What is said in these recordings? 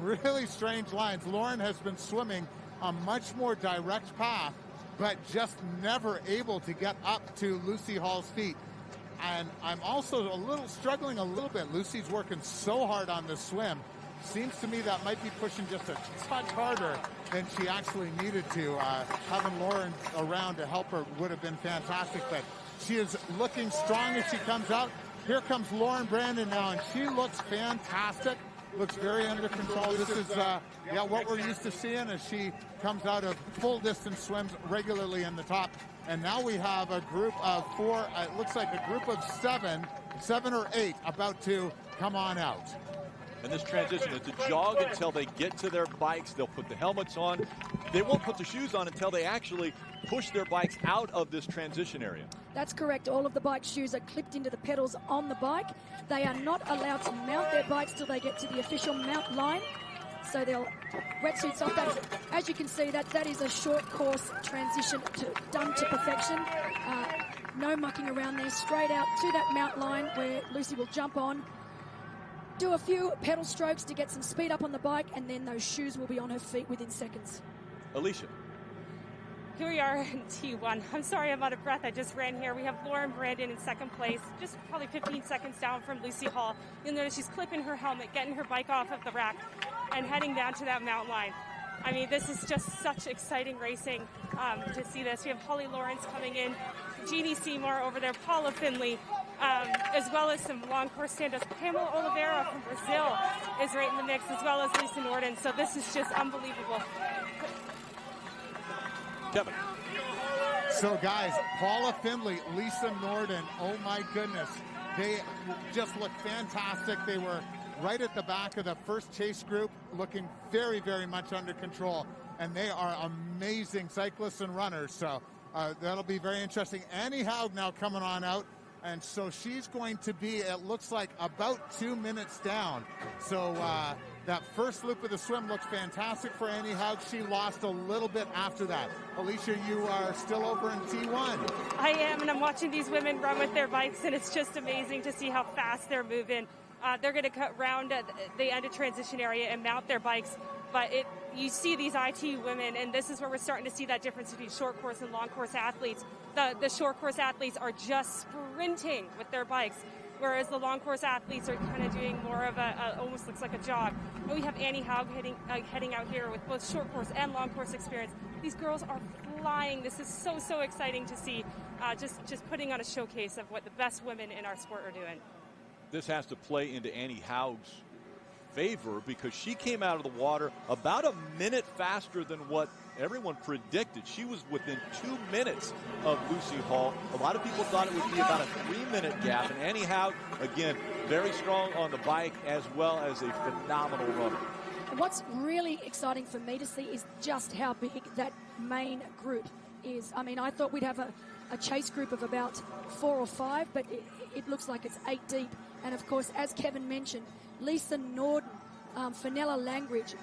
Really strange lines. Lauren has been swimming a much more direct path, but just never able to get up to Lucy Hall's feet. And I'm also struggling a little bit. Lucy's working so hard on this swim. Seems to me that might be pushing just a touch harder than she actually needed to. Having Lauren around to help her would have been fantastic, but she is looking strong as she comes out. Here comes Lauren Brandon now, and she looks fantastic. Looks very under control. This is what we're used to seeing as she comes out of full distance swims regularly in the top. And now we have a group of 4, it looks like a group of 7 or 8 about to come on out. And this transition is to jog until they get to their bikes. They'll put the helmets on. They won't put the shoes on until they actually push their bikes out of this transition area. That's correct. All of the bike shoes are clipped into the pedals on the bike. They are not allowed to mount their bikes till they get to the official mount line. So they'll wetsuits off. That, as you can see, that is a short course transition done to perfection. No mucking around there. Straight out to that mount line where Lucy will jump on, do a few pedal strokes to get some speed up on the bike, and then those shoes will be on her feet within seconds. Alicia. Here we are in T1. I'm sorry I'm out of breath. I just ran here. We have Lauren Brandon in second place, just probably 15 seconds down from Lucy Hall. You'll notice she's clipping her helmet, getting her bike off of the rack, and heading down to that mountain line. I mean, this is just such exciting racing to see this. We have Holly Lawrence coming in, Jeannie Seymour over there, Paula Finley, as well as some long course stand-ups. Pamela Oliveira from Brazil is right in the mix, as well as Lisa Norden. So this is just unbelievable. Kevin. So guys, Paula Finley, Lisa Norden, oh my goodness. They just look fantastic. They were right at the back of the first chase group, looking very, very much under control. And they are amazing cyclists and runners. So that'll be very interesting. Annie Haug now coming on out. And so she's going to be, it looks like, about 2 minutes down. So that first loop of the swim looks fantastic for Annie Haug. She lost a little bit after that. Alicia, you are still over in T1. I am, and I'm watching these women run with their bikes, and it's just amazing to see how fast they're moving. They're going to cut round at the end of transition area and mount their bikes. But you see these IT women, and this is where we're starting to see that difference between short course and long course athletes. The short course athletes are just sprinting with their bikes, whereas the long course athletes are kind of doing more of almost looks like a jog. And we have Annie Haug heading out here with both short course and long course experience. These girls are flying. This is so exciting to see, just putting on a showcase of what the best women in our sport are doing. This has to play into Annie Haug's favor because she came out of the water about a minute faster than what everyone predicted. She was within 2 minutes of Lucy Hall. A lot of people thought it would be about a 3-minute gap, and Annie Haug, again, very strong on the bike as well as a phenomenal runner. What's really exciting for me to see is just how big that main group is. I mean, I thought we'd have a chase group of about 4 or 5, but it looks like it's 8 deep. And of course, as Kevin mentioned, Lisa Norden, Fenella Langridge,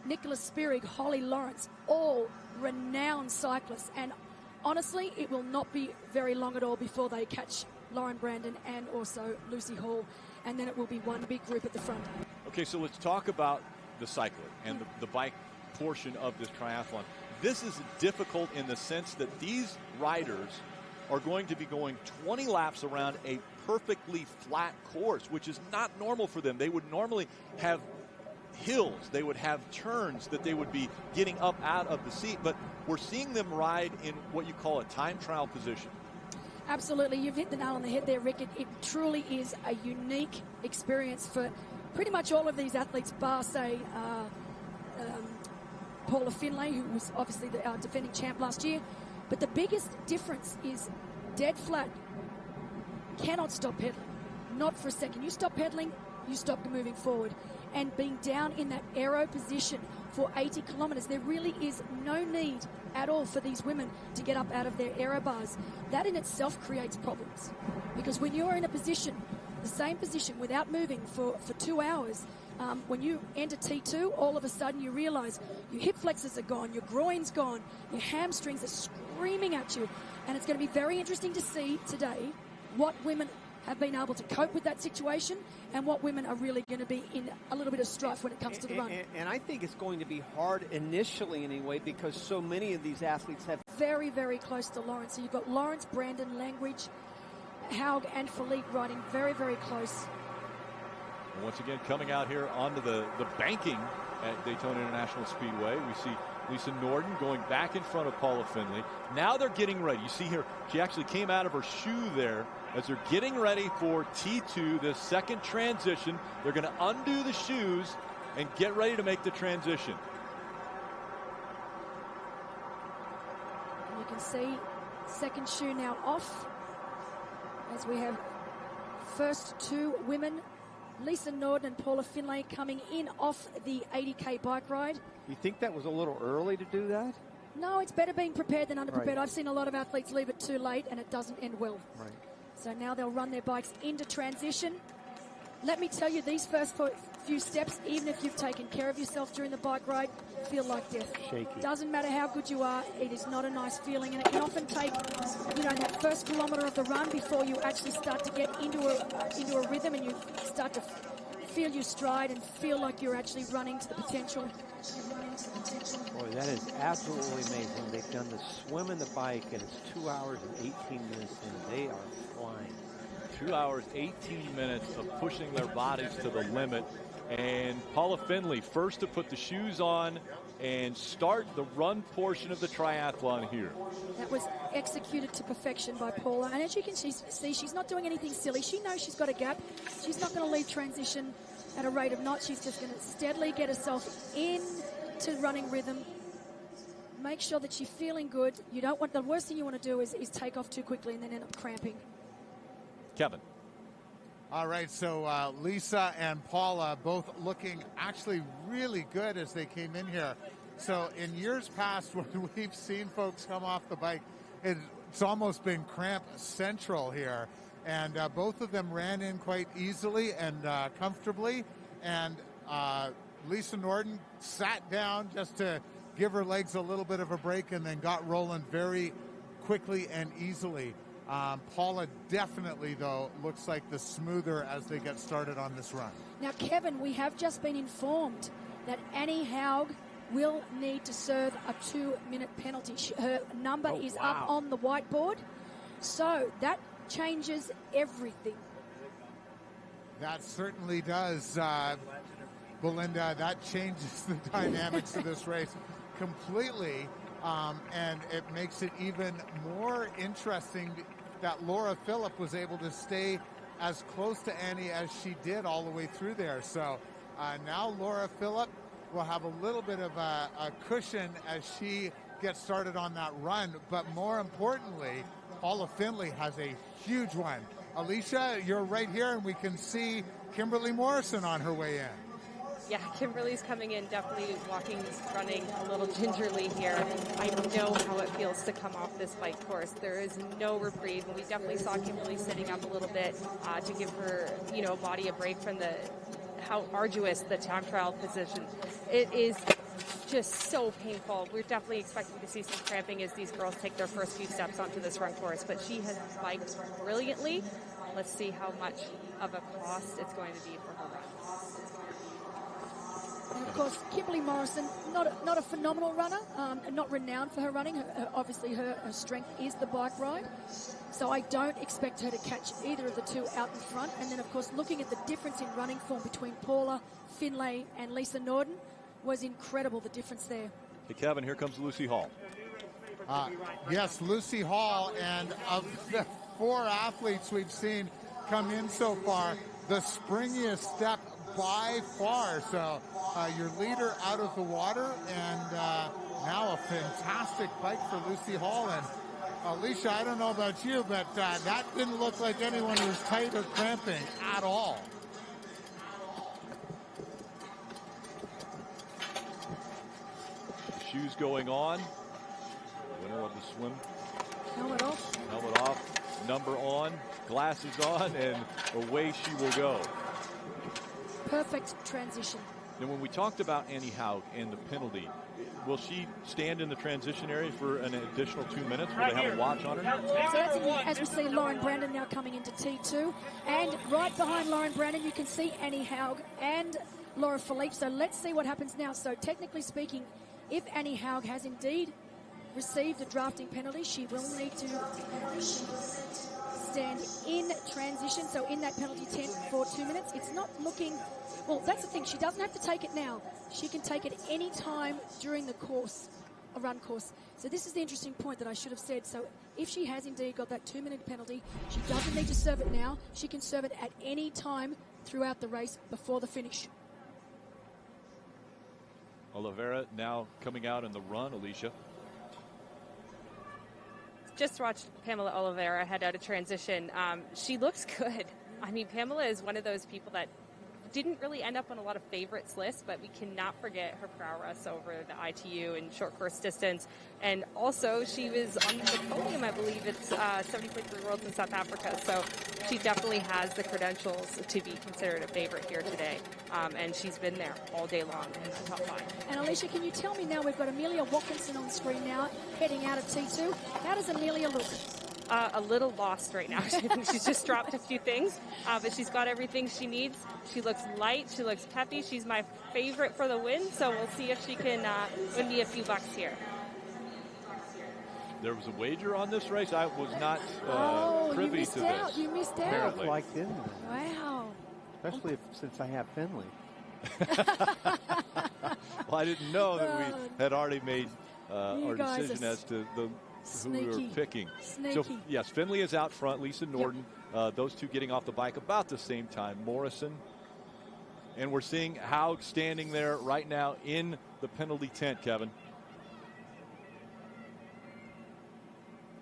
Nicholas Spirig, Holly Lawrence, all renowned cyclists. And honestly, it will not be very long at all before they catch Lauren Brandon and also Lucy Hall. And then it will be one big group at the front. Okay, so let's talk about the cycling and the bike portion of this triathlon. This is difficult in the sense that these riders are going to be going 20 laps around a perfectly flat course, which is not normal for them. They would normally have hills, they would have turns that they would be getting up out of the seat, but we're seeing them ride in what you call a time trial position. Absolutely, you've hit the nail on the head there, Rick. It truly is a unique experience for pretty much all of these athletes, bar, say, Paula Finlay, who was obviously the defending champ last year. But the biggest difference is dead flat. Cannot stop pedaling, not for a second. You stop pedaling, you stop moving forward. And being down in that aero position for 80 kilometers, there really is no need at all for these women to get up out of their aero bars. That in itself creates problems, because when you're in a position, the same position, without moving for 2 hours, when you enter T2, all of a sudden you realize your hip flexors are gone, your groin's gone, your hamstrings are screaming at you. And it's going to be very interesting to see today what women have been able to cope with that situation and what women are really going to be in a little bit of strife when it comes to the run. And I think it's going to be hard initially anyway because so many of these athletes have... Very, very close to Lawrence. So you've got Lawrence, Brandon, Langridge, Haug, and Philippe riding very, very close. And once again, coming out here onto the banking at Daytona International Speedway, we see Lisa Norden going back in front of Paula Findlay. Now they're getting ready. You see here, she actually came out of her shoe there as they're getting ready for T2, the second transition. They're going to undo the shoes and get ready to make the transition. And you can see second shoe now off as we have first two women, Lisa Norden and Paula Findlay, coming in off the 80K bike ride. You think that was a little early to do that? No, it's better being prepared than underprepared. Right. I've seen a lot of athletes leave it too late and it doesn't end well. Right. So now they'll run their bikes into transition. Let me tell you, these first few steps, even if you've taken care of yourself during the bike ride, feel like death. Shaky. Doesn't matter how good you are, it is not a nice feeling, and it can often take, you know, that first kilometre of the run before you actually start to get into a rhythm and you start to feel your stride and feel like you're actually running to the potential. Boy, that is absolutely amazing. They've done the swim and the bike, and it's 2 hours and 18 minutes, and they are flying. 2 hours, 18 minutes of pushing their bodies to the limit. And Paula Findlay first to put the shoes on and start the run portion of the triathlon here. That was executed to perfection by Paula. And as you can see, she's not doing anything silly. She knows she's got a gap. She's not going to leave transition at a rate of knots. She's just going to steadily get herself into running rhythm. Make sure that she's feeling good. You don't want, the worst thing you want to do is take off too quickly and then end up cramping. Kevin. All right, so Lisa and Paula both looking actually really good as they came in here. So in years past, when we've seen folks come off the bike, it's almost been cramp central here. And both of them ran in quite easily and comfortably. And Lisa Norden sat down just to give her legs a little bit of a break and then got rolling very quickly and easily. Paula definitely, though, looks like the smoother as they get started on this run. Now, Kevin, we have just been informed that Annie Haug will need to serve a 2-minute penalty. Her number is up on the whiteboard, so that changes everything. That certainly does, Belinda. That changes the dynamics of this race completely, and it makes it even more interesting that Laura Philipp was able to stay as close to Annie as she did all the way through there. So now Laura Philipp will have a little bit of a cushion as she gets started on that run. But more importantly, Paula Findlay has a huge one. Alicia, you're right here, and we can see Kimberly Morrison on her way in. Yeah, Kimberly's coming in, definitely running a little gingerly here. I know how it feels to come off this bike course. There is no reprieve, and we definitely saw Kimberly sitting up a little bit to give her, body a break from how arduous the time trial position. It is just so painful. We're definitely expecting to see some cramping as these girls take their first few steps onto this run course, but she has biked brilliantly. Let's see how much of a cost it's going to be for her run. And of course, Kimberly Morrison, not a phenomenal runner, not renowned for her running. Obviously, her strength is the bike ride. So I don't expect her to catch either of the two out in front. And then, of course, looking at the difference in running form between Paula Findlay and Lisa Norden was incredible, the difference there. Hey, Kevin, here comes Lucy Hall. Yes, Lucy Hall, and of the 4 athletes we've seen come in so far, the springiest step by far. So your leader out of the water, and now a fantastic bike for Lucy Hall. And Alicia, I don't know about you, but that didn't look like anyone was tight or cramping at all. Shoes going on. Winner of the swim. Helmet off. Helmet off. Number on. Glasses on, and away she will go. Perfect transition. And when we talked about Annie Haug and the penalty, will she stand in the transition area for an additional 2 minutes? Will they have a watch on her? So that's as we see Lauren Brandon now coming into T2. And right behind Lauren Brandon, you can see Annie Haug and Laura Philippe. So let's see what happens now. So technically speaking, if Annie Haug has indeed received a drafting penalty, she will need to stand in transition, so in that penalty tent for 2 minutes. It's not looking, well, that's the thing, she doesn't have to take it now. She can take it any time during the course, a run course. So this is the interesting point that I should have said. So if she has indeed got that 2 minute penalty, she doesn't need to serve it now. She can serve it at any time throughout the race before the finish. Oliveira now coming out in the run, Alicia. Just watched Pamela Oliveira head out of transition. She looks good. I mean, Pamela is one of those people that didn't really end up on a lot of favorites lists, but we cannot forget her prowess over the ITU and short course distance. And also, she was on the podium, I believe it's 70.3 Worlds in South Africa. So she definitely has the credentials to be considered a favorite here today. And she's been there all day long in the top 5. And Alicia, can you tell me now, we've got Amelia Watkinson on screen now, heading out of T2. How does Amelia look? A little lost right now. I think she's just dropped a few things, but she's got everything she needs. She looks light. She looks peppy. She's my favorite for the win, so we'll see if she can win me a few bucks here. There was a wager on this race. I was not privy to this. You missed out. Apparently. Like Finley. Wow. Especially since I have Finley. Well, I didn't know that we had already made our guys decision as to who we were picking. Sneaky. So, yes, Finley is out front. Lisa Norden, those two getting off the bike about the same time. Morrison. And we're seeing Haug standing there right now in the penalty tent, Kevin.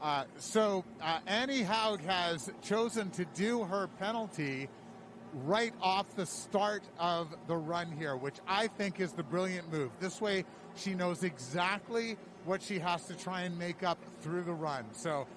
Annie Haug has chosen to do her penalty right off the start of the run here, which I think is the brilliant move. This way she knows exactly what she has to try and make up through the run. So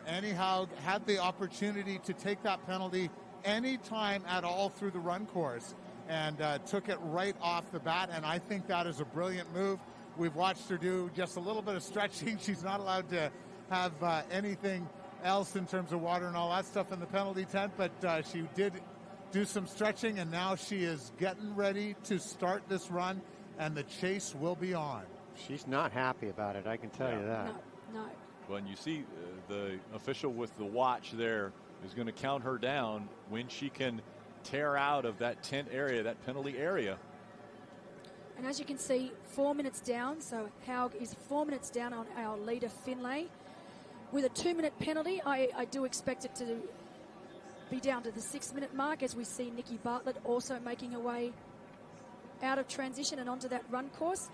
Annie Haug had the opportunity to take that penalty any time at all through the run course and took it right off the bat, and I think that is a brilliant move. We've watched her do just a little bit of stretching. She's not allowed to have anything else in terms of water and all that stuff in the penalty tent, but she did do some stretching, and now she is getting ready to start this run, and the chase will be on. She's not happy about it, I can tell you that. No. When you see the official with the watch there is going to count her down when she can tear out of that tent area, that penalty area. And as you can see, 4 minutes down. So Haug is 4 minutes down on our leader, Finlay. With a 2 minute penalty, I do expect it to be down to the 6 minute mark, as we see Nikki Bartlett also making her way out of transition and onto that run course.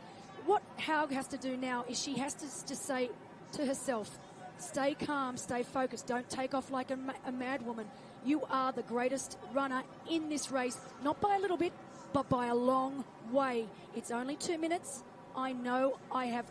What Haug has to do now is she has to just say to herself, stay calm, stay focused, don't take off like a mad woman. You are the greatest runner in this race, not by a little bit, but by a long way. It's only 2 minutes. I know I have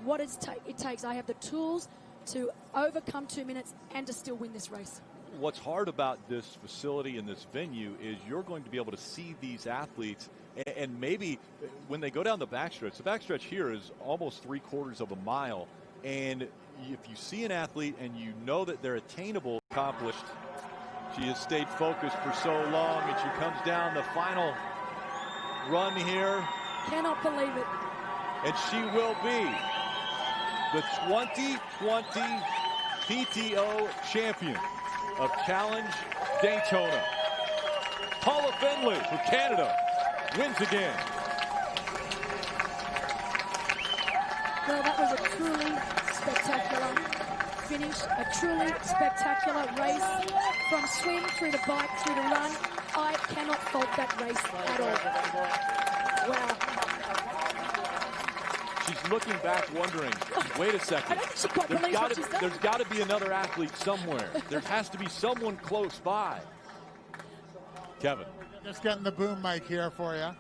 what it takes. I have the tools to overcome 2 minutes and to still win this race. What's hard about this facility and this venue is you're going to be able to see these athletes, and maybe when they go down the backstretch here is almost 3/4 of a mile, and if you see an athlete and you know that they're attainable, accomplished. She has stayed focused for so long, and she comes down the final run here. Cannot believe it. And she will be the 2020 PTO champion of Challenge Daytona. Paula Findlay for Canada wins again. Well, that was a truly spectacular finish, a truly spectacular race. From swim through to bike through to run, I cannot fault that race at all. Wow. She's looking back wondering, wait a second, there's got to be another athlete somewhere. There has to be someone close by. Kevin. Just getting the boom mic here for you.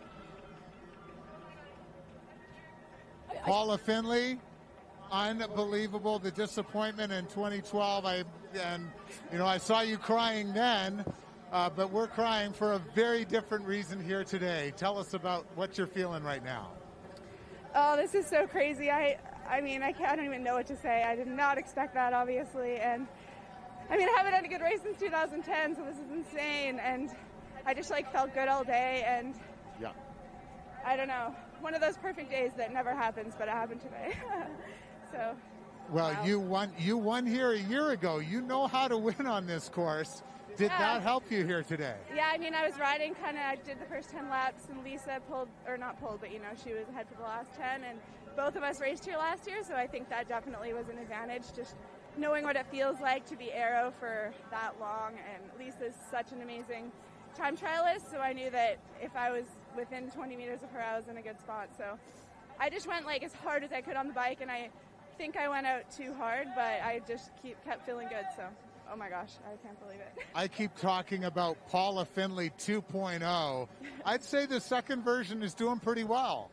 Paula Findlay, unbelievable, the disappointment in 2012. I saw you crying then, but we're crying for a very different reason here today. Tell us about what you're feeling right now. Oh, this is so crazy. I don't even know what to say. I did not expect that, obviously. And I mean, I haven't had a good race since 2010, so this is insane. And I just felt good all day. And yeah, I don't know, one of those perfect days that never happens, but it happened today. So. Well, wow. You won here a year ago. You know how to win on this course. Did that help you here today? Yeah, I mean, I was riding I did the first 10 laps, and Lisa not pulled, but she was ahead for the last 10, and both of us raced here last year, so I think that definitely was an advantage, just knowing what it feels like to be aero for that long. And Lisa's such an amazing time trialist, so I knew that if I was within 20 meters of her, I was in a good spot. So I just went as hard as I could on the bike, and I think I went out too hard, but I just kept feeling good. So, oh my gosh, I can't believe it. I keep talking about Paula Findlay 2.0. I'd say the second version is doing pretty well.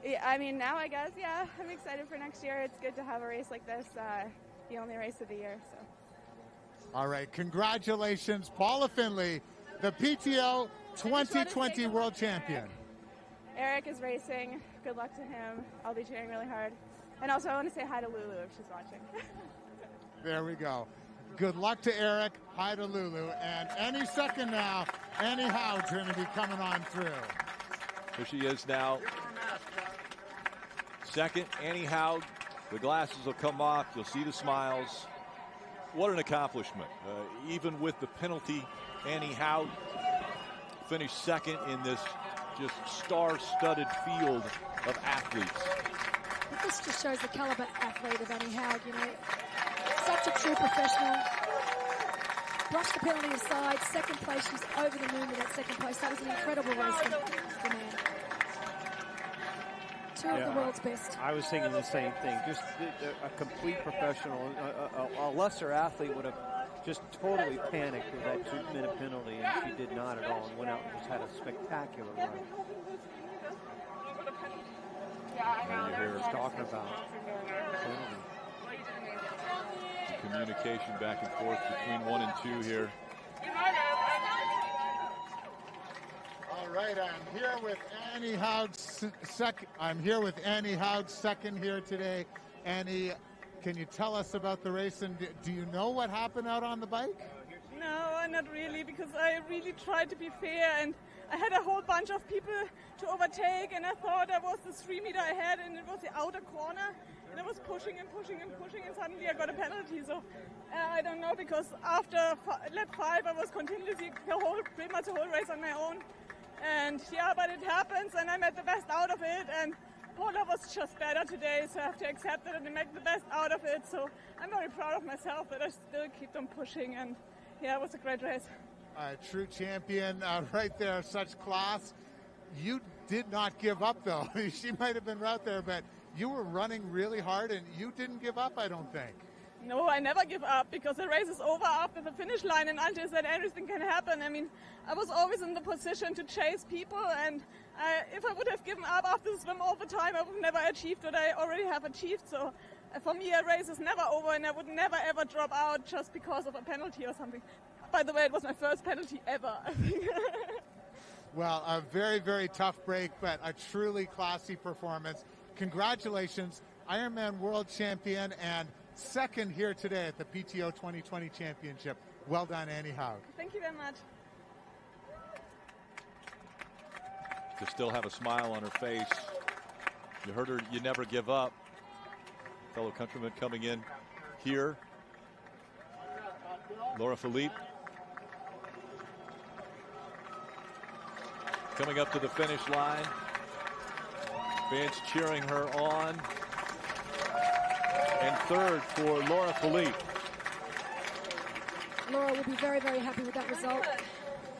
Yeah, I mean, now I guess, yeah, I'm excited for next year. It's good to have a race like this, the only race of the year. So. All right, congratulations, Paula Findlay, the PTO 2020 World Champion. Eric is racing. Good luck to him. I'll be cheering really hard. And also, I want to say hi to Lulu if she's watching. There we go. Good luck to Eric. Hi to Lulu. And any second now, Annie Howard's going to be coming on through. Here she is now. Second, Annie Howard. The glasses will come off. You'll see the smiles. What an accomplishment. Even with the penalty, Annie Howard finished second in this just star-studded field of athletes. This just shows the caliber athlete of Annie Howard, such a true professional. Brushed the penalty aside, second place, she's over the moon with that second place. That was an incredible race for the man. Two of the world's best. I was thinking the same thing. Just a complete professional. A lesser athlete would have just totally panicked with that 2-minute penalty, and she did not at all and went out and just had a spectacular run. And here is talking about the communication back and forth between 1 and 2 here. All right, I'm here with Annie Howard's second here today. Annie, can you tell us about the race, and do you know what happened out on the bike? No, not really, because I really tried to be fair, and I had a whole bunch of people to overtake, and I thought I was the 3 meter ahead, and it was the outer corner, and I was pushing and pushing and pushing, and suddenly I got a penalty. So I don't know, because after lap 5 I was continuously pretty much the whole race on my own, and yeah, but it happens, and I made the best out of it, and Paula was just better today, so I have to accept it and make the best out of it. So I'm very proud of myself that I still keep on pushing, and yeah, it was a great race. True champion right there, such class. You did not give up, though. She might have been out there, but you were running really hard, and you didn't give up, I don't think. No, I never give up, because the race is over after the finish line, and until then anything can happen. I mean, I was always in the position to chase people, and if I would have given up after the swim all the time, I would have never achieved what I already have achieved. So for me, a race is never over, and I would never ever drop out just because of a penalty or something. By the way, it was my first penalty ever, I think. Well, a very, very tough break, but a truly classy performance. Congratulations, Ironman World Champion, and second here today at the PTO 2020 Championship. Well done, Annie Howard. Thank you very much. To still have a smile on her face. You heard her, you never give up. Fellow countryman coming in here. Laura Philippe. Coming up to the finish line. Fans cheering her on. And third for Laura Philippe. Laura will be very, very happy with that result.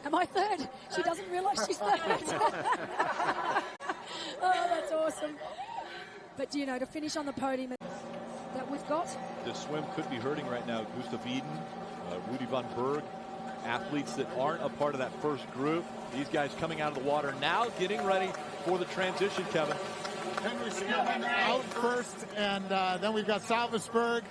Am I third? She doesn't realize she's third. Oh, that's awesome. But, to finish on the podium that we've got. The swim could be hurting right now. Gustav Eden, Rudy von Berg, athletes that aren't a part of that first group. These guys coming out of the water now, getting ready for the transition, Kevin. Henry Skillman out first, and then we've got Salvesberg.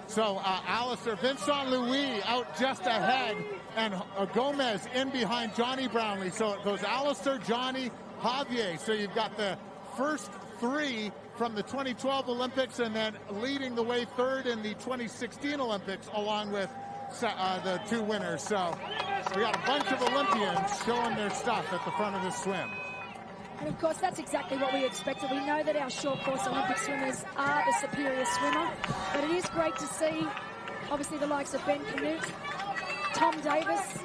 So Alistair, Vincent Louis out just ahead. and Gomez in behind Johnny Brownlee. So it goes Alistair, Johnny, Javier. So you've got the first three from the 2012 Olympics, and then leading the way third in the 2016 Olympics, along with the two winners. So we got a bunch of Olympians showing their stuff at the front of the swim. And of course, that's exactly what we expected. We know that our short course Olympic swimmers are the superior swimmer, but it is great to see, obviously, the likes of Ben Canute, Tom Davis,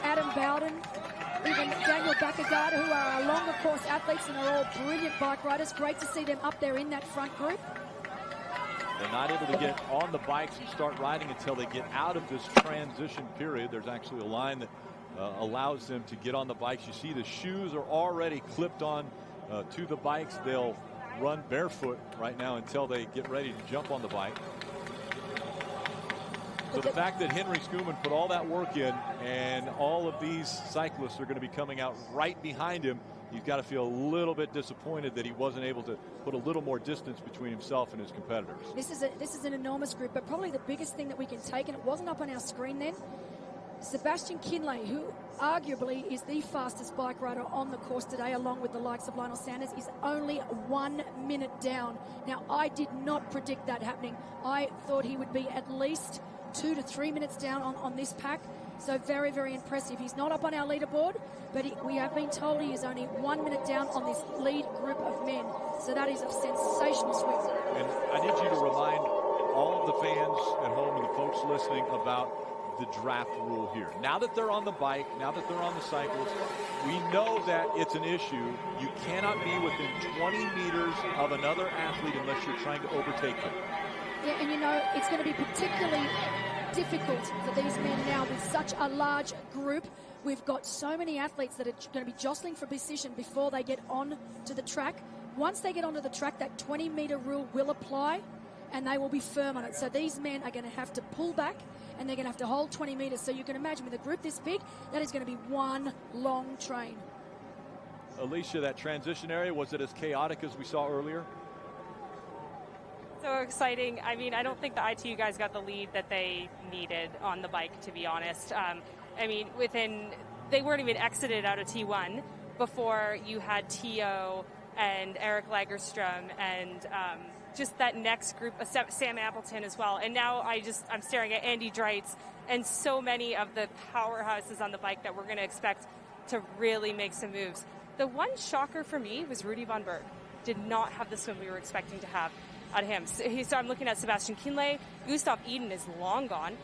Adam Bowden, even Daniel Bakagata, who are our longer course athletes and are all brilliant bike riders. Great to see them up there in that front group. They're not able to get on the bikes and start riding until they get out of this transition period. There's actually a line that allows them to get on the bikes. You see the shoes are already clipped on to the bikes. They'll run barefoot right now until they get ready to jump on the bike. So the fact that Henry Schoeman put all that work in, and all of these cyclists are going to be coming out right behind him, he's got to feel a little bit disappointed that he wasn't able to put a little more distance between himself and his competitors. This is an enormous group, but probably the biggest thing that we can take, and it wasn't up on our screen then, Sebastian Kinley, who arguably is the fastest bike rider on the course today, along with the likes of Lionel Sanders, is only 1 minute down. Now, I did not predict that happening. I thought he would be at least 2 to 3 minutes down on this pack. So very, very impressive. He's not up on our leaderboard, but we have been told he is only 1 minute down on this lead group of men. So that is a sensational swim. And I need you to remind all of the fans at home and the folks listening about the draft rule here. Now that they're on the bike, now that they're on the cycles, we know that it's an issue. You cannot be within 20 meters of another athlete unless you're trying to overtake them. Yeah, and you know, it's going to be particularly difficult for these men now with such a large group. We've got so many athletes that are going to be jostling for position before they get on to the track. Once they get onto the track, that 20-meter rule will apply, and they will be firm on it. So these men are going to have to pull back, and they're going to have to hold 20 meters. So you can imagine with a group this big, that is going to be one long train. Alicia, that transition area, was it as chaotic as we saw earlier? So exciting. I mean, I don't think the ITU guys got the lead that they needed on the bike, to be honest. I mean, they weren't even exited out of T1 before you had T.O. and Eric Lagerstrom and just that next group, Sam Appleton as well. And now I'm staring at Andy Dreitz and so many of the powerhouses on the bike that we're going to expect to really make some moves. The one shocker for me was Rudy Von Berg. Did not have the swim we were expecting to have out of him. So I'm looking at Sebastian Kinley. Gustav Eden is long gone.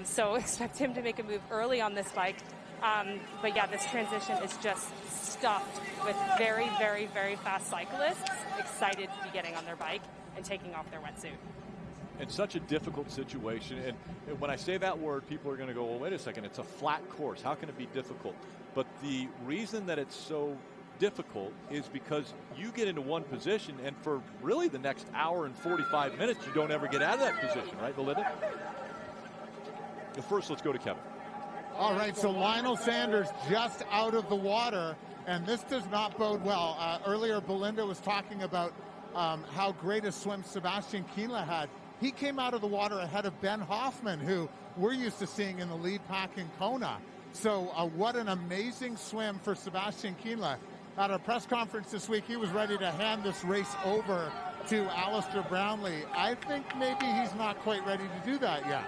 So expect him to make a move early on this bike. But yeah, this transition is just stuffed with very, very, very fast cyclists excited to be getting on their bike and taking off their wetsuit. It's such a difficult situation. And when I say that word, people are going to go, well, wait a second, it's a flat course. How can it be difficult? But the reason that it's so difficult is because you get into one position, and for really the next hour and 45 minutes, you don't ever get out of that position, right, Belinda? But first, let's go to Kevin. All right, so Lionel Sanders just out of the water, and this does not bode well. Earlier, Belinda was talking about how great a swim Sebastian Kienle had. He came out of the water ahead of Ben Hoffman, who we're used to seeing in the lead pack in Kona. So what an amazing swim for Sebastian Kienle. At a press conference this week, he was ready to hand this race over to Alistair Brownlee. I think maybe he's not quite ready to do that yet.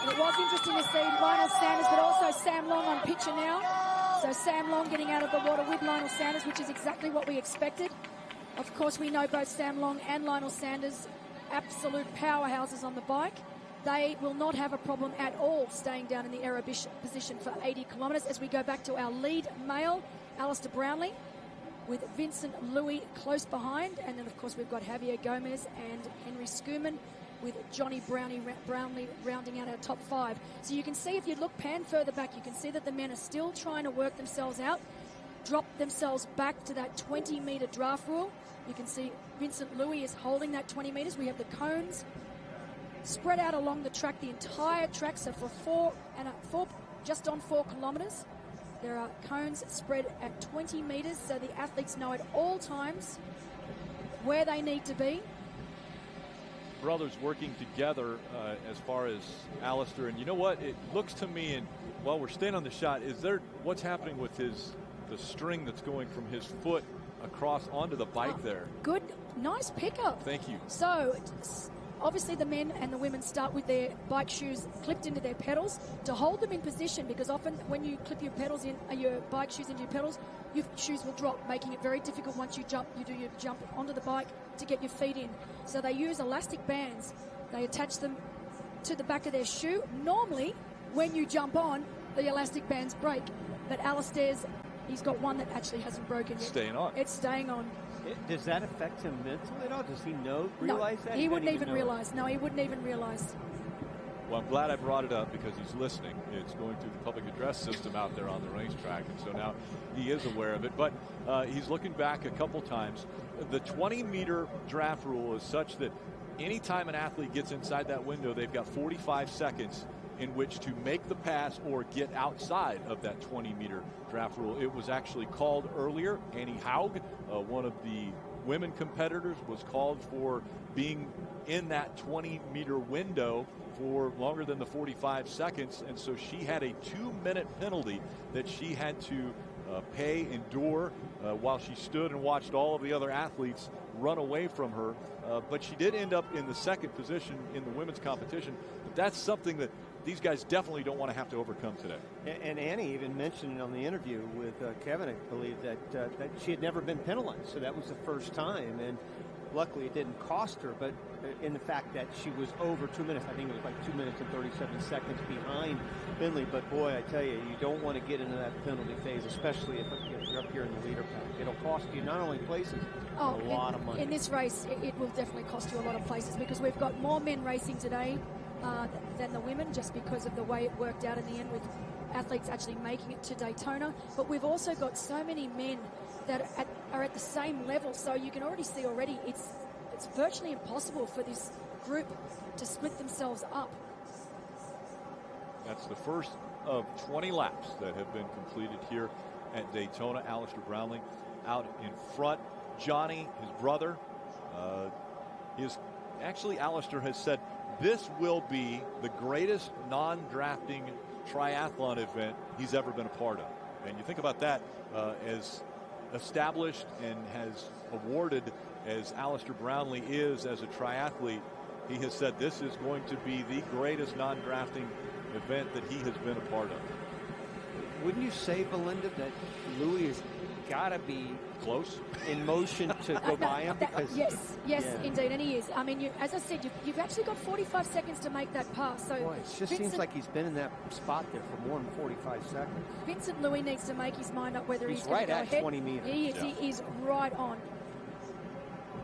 It was interesting to see Lionel Sanders, but also Sam Long on picture now. So Sam Long getting out of the water with Lionel Sanders, which is exactly what we expected. Of course, we know both Sam Long and Lionel Sanders, absolute powerhouses on the bike. They will not have a problem at all staying down in the aero position for 80 kilometres. As we go back to our lead male, Alistair Brownlee, with Vincent Louis close behind. And then, of course, we've got Javier Gomez and Henry Schoeman, with Johnny Brownlee rounding out our top five. So you can see, if you look pan further back, you can see that the men are still trying to work themselves out, drop themselves back to that 20-metre draft rule. You can see Vincent Louis is holding that 20 metres. We have the cones spread out along the track, the entire track. So for just on 4 kilometres, there are cones spread at 20 metres, so the athletes know at all times where they need to be. brothers working together as far as Alistair. And you know what? It looks to me, and while we're staying on the shot, what's happening with the string that's going from his foot across onto the bike there? Good, nice pickup. Thank you. So obviously the men and the women start with their bike shoes clipped into their pedals to hold them in position, because often when you clip your pedals in, your bike shoes into your pedals, your shoes will drop, making it very difficult once you do your jump onto the bike to get your feet in. So they use elastic bands. They attach them to the back of their shoe. Normally, when you jump on, the elastic bands break. But Alistair's, he's got one that actually hasn't broken yet. Staying on. It's staying on. Does that affect him mentally at all? Does he realize that? He wouldn't even realize. No, he wouldn't even realize. Well, I'm glad I brought it up because he's listening. It's going through the public address system out there on the racetrack, and so now he is aware of it. But he's looking back a couple times. The 20-meter draft rule is such that anytime an athlete gets inside that window, they've got 45 seconds in which to make the pass or get outside of that 20-meter draft rule. It was actually called earlier. Annie Haug, one of the women competitors, was called for being in that 20-meter window for longer than the 45 seconds, and so she had a 2-minute penalty that she had to endure while she stood and watched all of the other athletes run away from her. But she did end up in the second position in the women's competition. But that's something that these guys definitely don't want to have to overcome today. And Annie even mentioned on the interview with Kevin, I believe, that she had never been penalized. So that was the first time. And luckily it didn't cost her, but in the fact that she was over 2 minutes, I think it was like 2 minutes and 37 seconds behind Finley. But boy, I tell you don't want to get into that penalty phase, especially if you're up here in the leader pack. It'll cost you not only places, a lot of money. In this race, it will definitely cost you a lot of places, because we've got more men racing today than the women, just because of the way it worked out in the end with athletes actually making it to Daytona. But we've also got so many men that are at the same level, so you can already see it's virtually impossible for this group to split themselves up. That's the first of 20 laps that have been completed here at Daytona. Alistair Brownlee out in front. Johnny, his brother, Alistair has said this will be the greatest non-drafting triathlon event he's ever been a part of. And you think about that, as established and has awarded as Alistair Brownlee is as a triathlete, he has said this is going to be the greatest non-drafting event that he has been a part of. Wouldn't you say, Belinda, that Louis has got to be close in motion to go by him? Because yes, indeed, and he is. I mean, as I said, you've actually got 45 seconds to make that pass. So boy, it just seems like he's been in that spot there for more than 45 seconds. Vincent Louis needs to make his mind up whether he's going right to go at ahead. 20 meters. He is. Yeah. He is right on.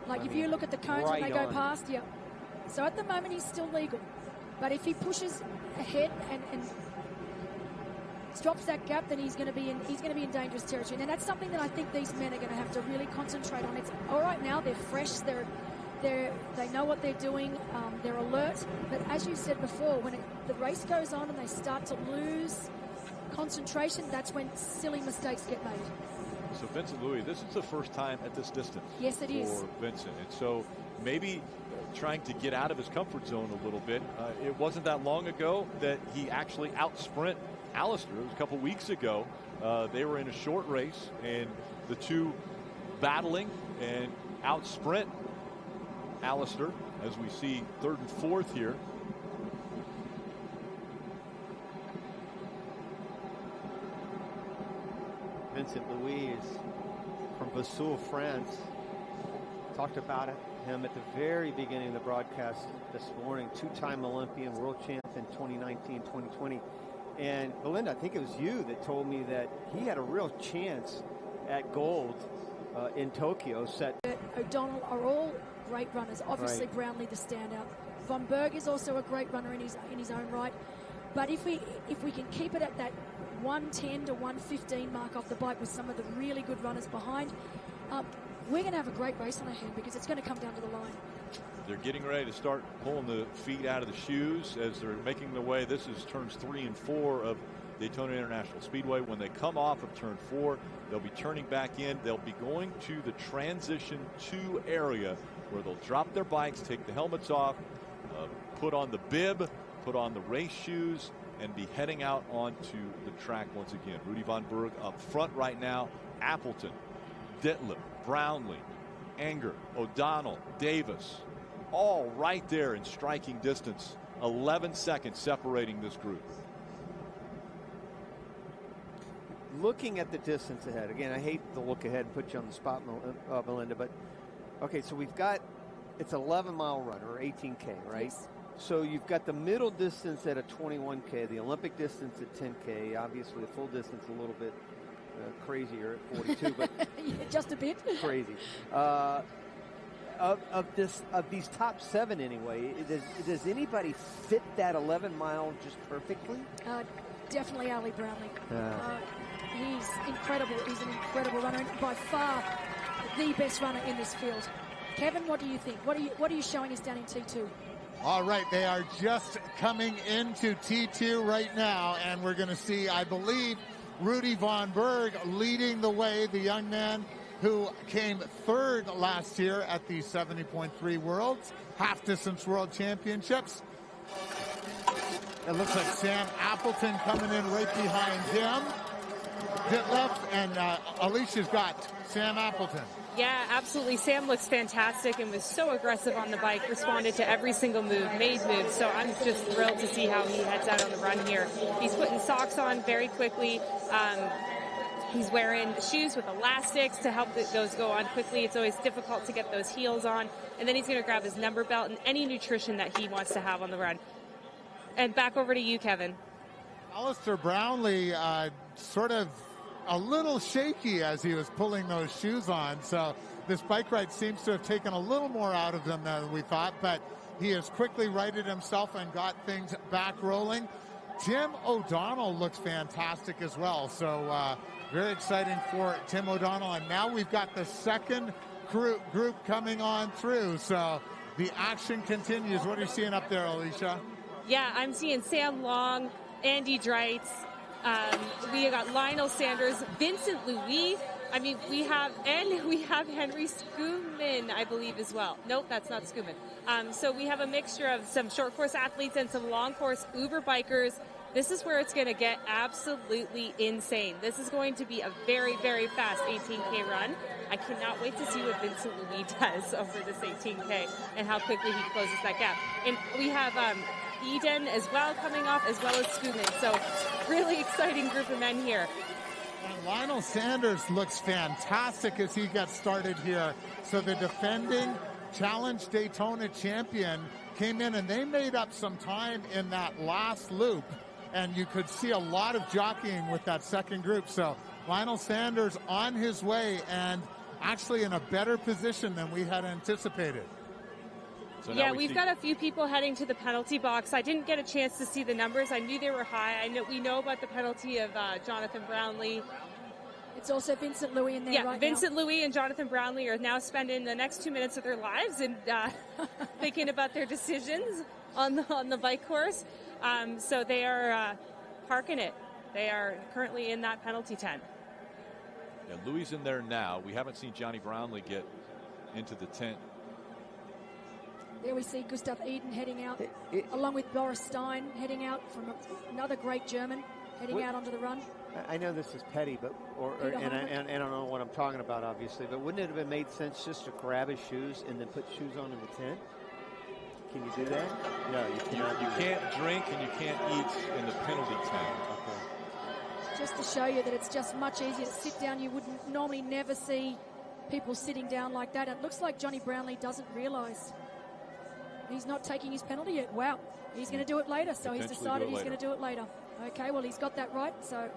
Like if you look at the cones when they go past, yeah. So at the moment he's still legal, but if he pushes ahead and drops that gap, then he's going to be in dangerous territory. And that's something that I think these men are going to have to really concentrate on. It's all right now; they're fresh, they know what they're doing, they're alert. But as you said before, when the race goes on and they start to lose concentration, that's when silly mistakes get made. So Vincent Louis, this is the first time at this distance. Yes, it is. For Vincent. And so maybe trying to get out of his comfort zone a little bit. It wasn't that long ago that he actually out-sprint Alistair. It was a couple weeks ago. They were in a short race, and the two battling and out-sprint Alistair, as we see third and fourth here. Vincent Louis is from Vesoul, France. Talked about him at the very beginning of the broadcast this morning. Two-time Olympian, world champion 2019, 2020. And Belinda, I think it was you that told me that he had a real chance at gold in Tokyo. O'Donnell are all great runners. Obviously, right. Brownlee the standout. Von Berg is also a great runner in his own right. But if we can keep it at that 110 to 115 mark off the bike with some of the really good runners behind, we're going to have a great race on our hand, because it's going to come down to the line. They're getting ready to start pulling the feet out of the shoes as they're making their way. This is turns 3 and 4 of Daytona International Speedway. When they come off of turn 4, they'll be turning back in. They'll be going to the transition 2 area where they'll drop their bikes, take the helmets off, put on the bib, put on the race shoes, and be heading out onto the track once again. Rudy Von Berg up front right now. Appleton, Ditliff, Brownlee, Enger, O'Donnell, Davis, all right there in striking distance. 11 seconds separating this group. Looking at the distance ahead, again, I hate to look ahead and put you on the spot, Melinda, but okay, so we've got, it's an 11-mile run, or 18K, right? Yes. So you've got the middle distance at a 21K, the Olympic distance at 10K, obviously the full distance a little bit crazier at 42, but yeah, just a bit crazy. Of these top 7 anyway, does anybody fit that 11-mile just perfectly? Definitely Ali Brownlee. He's incredible. He's an incredible runner, and by far the best runner in this field. Kevin, what do you think? What are you showing us down in T2? All right, they are just coming into T2 right now, and we're going to see, I believe, Rudy Von Berg leading the way, the young man who came 3rd last year at the 70.3 Worlds, half-distance World Championships. It looks like Sam Appleton coming in right behind him. Ditliff, and Alicia's got Sam Appleton. Yeah, absolutely. Sam looks fantastic and was so aggressive on the bike, responded to every single move, made moves. So I'm just thrilled to see how he heads out on the run here. He's putting socks on very quickly. He's wearing shoes with elastics to help those go on quickly. It's always difficult to get those heels on. And then he's going to grab his number belt and any nutrition that he wants to have on the run. And back over to you, Kevin. Alistair Brownlee sort of a little shaky as he was pulling those shoes on. So this bike ride seems to have taken a little more out of them than we thought, but he has quickly righted himself and got things back rolling. Tim O'Donnell looks fantastic as well. So very exciting for Tim O'Donnell. And now we've got the second group coming on through. So the action continues. What are you seeing up there, Alicia? Yeah, I'm seeing Sam Long, Andy Dreitz. We got Lionel Sanders, Vincent Louis. I mean, we have Henry Skuman, I believe, as well. Nope, that's not Skuman. So we have a mixture of some short course athletes and some long course Uber bikers. This is where it's going to get absolutely insane. This is going to be a very, very fast 18K run. I cannot wait to see what Vincent Louis does over this 18K and how quickly he closes that gap. And we have Eden as well coming off, as well as Skuman. So really exciting group of men here. And Lionel Sanders looks fantastic as he gets started here. So the defending Challenge Daytona champion came in and they made up some time in that last loop. And you could see a lot of jockeying with that second group. So Lionel Sanders on his way and actually in a better position than we had anticipated. So yeah, we've got a few people heading to the penalty box. I didn't get a chance to see the numbers. I knew they were high. We know about the penalty of Jonathan Brownlee. It's also Vincent Louis in there right now. Vincent Louis and Jonathan Brownlee are now spending the next 2 minutes of their lives and thinking about their decisions on the bike course. So they are parking it. They are currently in that penalty tent. Yeah, Louis in there now. We haven't seen Johnny Brownlee get into the tent. There we see Gustav Eden heading out, along with Boris Stein heading out from another great German heading out onto the run. I know this is petty, but and I don't know what I'm talking about, obviously, but wouldn't it have made sense just to grab his shoes and then put shoes on in the tent? Can you do that? No, you cannot. You can't drink and you can't eat in the penalty tent. Okay. Just to show you that it's just much easier to sit down. You wouldn't normally never see people sitting down like that. It looks like Johnny Brownlee doesn't realise he's not taking his penalty yet. Wow, he's going to do it later. So he's decided he's going to do it later. Okay, well, he's got that right. So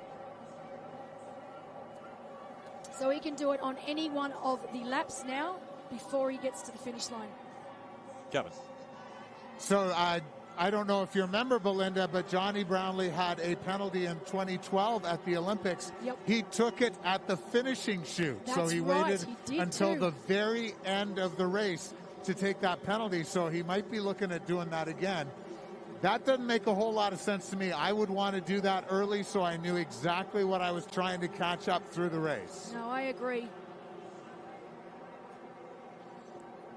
he can do it on any one of the laps now before he gets to the finish line. Kevin. So I don't know if you remember, Belinda, but Johnny Brownlee had a penalty in 2012 at the Olympics. Yep. He took it at the finishing chute. That's so he waited until too. the very end of the race to take that penalty. So he might be looking at doing that again. That doesn't make a whole lot of sense to me. I would want to do that early so I knew exactly what I was trying to catch up through the race. No, I agree.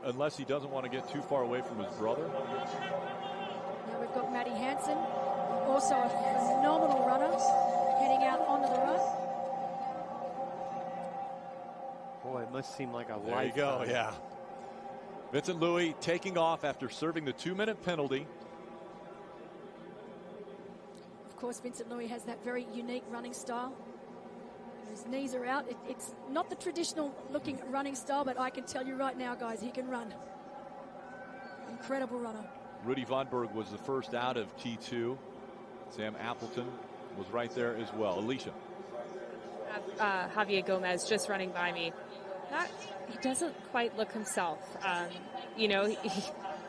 unless he doesn't want to get too far away from his brother. Now we've got Maddie Hansen, also a phenomenal runner, heading out onto the run. Boy, it must seem like a There you go, yeah. Vincent Luis taking off after serving the 2-minute penalty. Of course, Vincent Luis has that very unique running style. His knees are out. It's not the traditional looking running style, but I can tell you right now, guys, he can run. Incredible runner. Rudy Vonberg was the first out of T2. Sam Appleton was right there as well. Alicia. Javier Gomez just running by me. He doesn't quite look himself. You know, he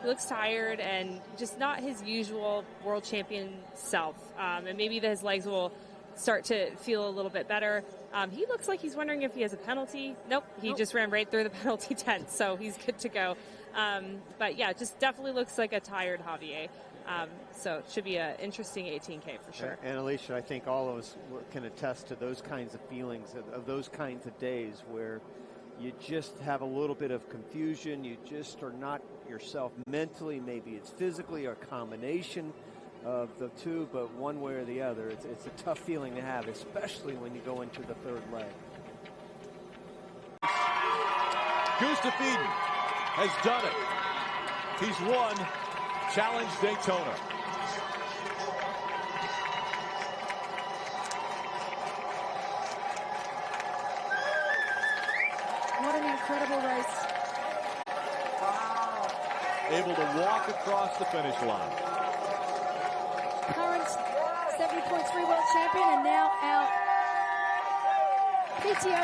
looks tired and just not his usual world champion self. And maybe his legs will start to feel a little bit better. He looks like he's wondering if he has a penalty. Nope, he just ran right through the penalty tent, so he's good to go. But yeah, just definitely looks like a tired Javier. So it should be an interesting 18K for sure. And Alicia, I think all of us can attest to those kinds of feelings, of those kinds of days where you just have a little bit of confusion. You just are not yourself mentally. Maybe it's physically or a combination of the two, but one way or the other, it's a tough feeling to have, especially when you go into the third leg. Gustav Iden has done it. He's won Challenge Daytona. What an incredible race. Able to walk across the finish line. Current 70.3 world champion and now our PTO